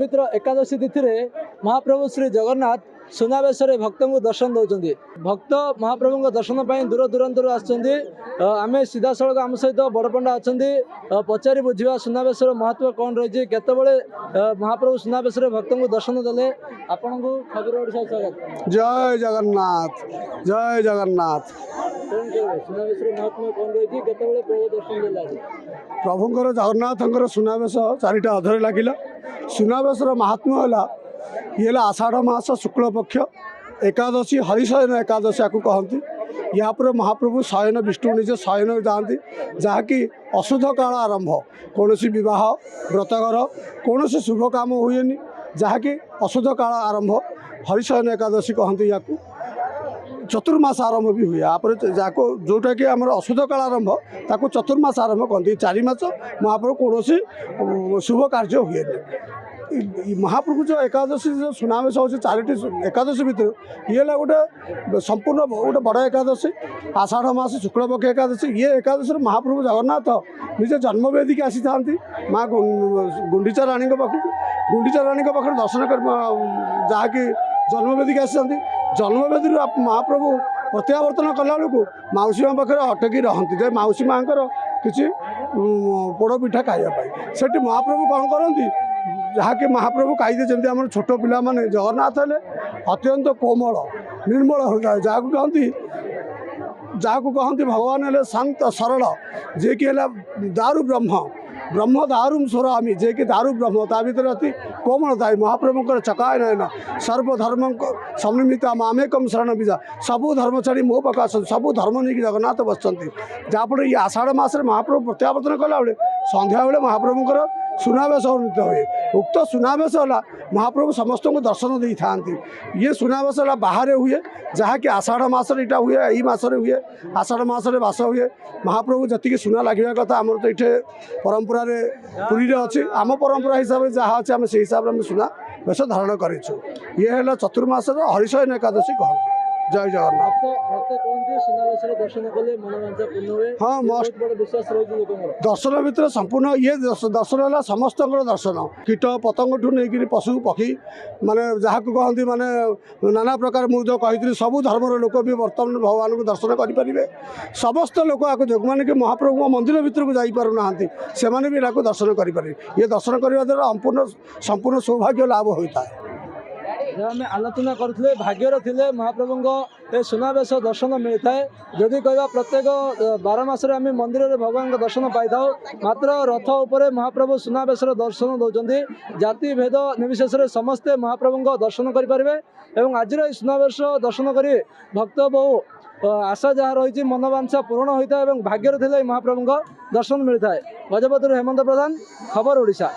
पवित्र एकादशी तिथि में महाप्रभु श्री जगन्नाथ सुनावेश भक्त को दर्शन दौरान भक्त महाप्रभु को दर्शन दूर दूरांतर आम सीधा सड़क आम सहित बड़पंडा अच्छा पचारि बुझा सुनावेश महत्व कौन रही केतबले महाप्रभु सुनावेश भक्त को दर्शन देले आपण को खबर ओडिशा स्वागत। जय जगन्नाथ जय जगन्नाथ। सुनावेश महत्व कौन रही केतबले प्रभु दर्शन देले प्रभुंकर जगन्नाथंकर सुनावेश चारिटा अधर लगिला। सुनावेश महात्म्य है ये आषाढ़ मास शुक्ल पक्ष एकादशी हरिशयन एकादशी आपको कहती। या पर महाप्रभु शयन विष्णु निजे शयन जाती जहाँकि अशुद्ध काल आरंभ कौन बह व्रतघर कौन शुभ काम हुए जहाँकि अशुद्ध काल आरंभ हरिशयन एकादशी कहती या चतुर्मास आरंभ भी हुए आप जोटा कि आम अशुद्ध काल आरंभ ताको चतुर्मास आरंभ कहती। 4 मास महाप्रभु कौन शुभ कार्य हुए। महाप्रभु जो एकादशी जो सुनावेश हो 4टी एकादशी भितर ये गोटे संपूर्ण गोटे बड़ एकादशी आषाढ़ मास शुक्लपक्ष एकादशी। ये एकादशी महाप्रभु जगन्नाथ निजे जन्मवेदी की आसी था माँ गुंडीचा रानी पाखे दर्शन कर जहाँकि जन्मवेदी की आसी जन्मवेदी महाप्रभु प्रत्यावर्तन कला बेलू मौसी माँ पाखे अटकी रहती जे मौसी माँ किसी पोड़पिठा खावाई से महाप्रभु कौन करती जहाँकि महाप्रभु कहीदे जमी आम छोट पिला माने जगन्नाथ हेले अत्यंत कोमल निर्मल होता है जहाँ कहती भगवान हेले शांत सरल जे कि दारु ब्रह्म ब्रह्म दारुम स्वरामी जे कि दारु ब्रह्म ता भर अति कोमलता महाप्रभुंर चकाय नयन सर्वधर्म संनिमिता मामेकम शरण विजा सबू धर्म छाड़ी मो पाक सबू धर्म नहीं जगन्नाथ बसती जहाँफल ये आषाढ़ मसरे महाप्रभु प्रत्यावर्तन कला बेले संध्या बेले महाप्रभुंर सुनावेश अनुष्ठित हुए। उक्त सुनावेश है महाप्रभु समस्त को दर्शन दे था। ये सुनावेश है बाहर हुए जहाँकि आषाढ़ मसरे यहाँ हुए यही मसरे हुए आषाढ़ मसरे बास हुए महाप्रभु जी सुना लगे कथा आमर तो ये परंपरा पुरी अच्छी आम परंपरा हिसाब से जहाँ अच्छे आम से हिसाब से सुना बेश धारण करूँ। ये है चतुर्मास हरिशयन एकादशी कहते। जय जगन्नाथ। हाँ विश्वास दर्शन भितर संपूर्ण ये दर्शन है समस्त दर्शन कीट पतंग ठूँ नहीं पशु पक्षी माने जहाँ को कहती माने नाना प्रकार मुझे कही सबू धर्म लोक भी बर्तमान भगवान को दर्शन करेंगे। समस्त लोक आपको जो मैंने कि महाप्रभु मंदिर भीतर को जापारूना से भी दर्शन करेंगे। ये दर्शन करने द्वारा संपूर्ण सौभाग्य लाभ होता है। आम आलोचना करुले भाग्यर थिले महाप्रभु को सुनावेश दर्शन मिलता है। जदि कह प्रत्येक 12 मास आम मंदिर में भगवान का दर्शन पाई था मात्र रथ उपर महाप्रभु सुनावेश दर्शन दौरान जाति भेद निर्विशेष समस्ते महाप्रभु को दर्शन करेंगे। आज सुनावेश दर्शन कर भक्त बहु आशा जहाँ रही मनोवांछा पूर्ण होता है। भाग्यर थिले महाप्रभु को दर्शन मिलता है। गजपति हेमंत प्रधान खबर ओडिशा।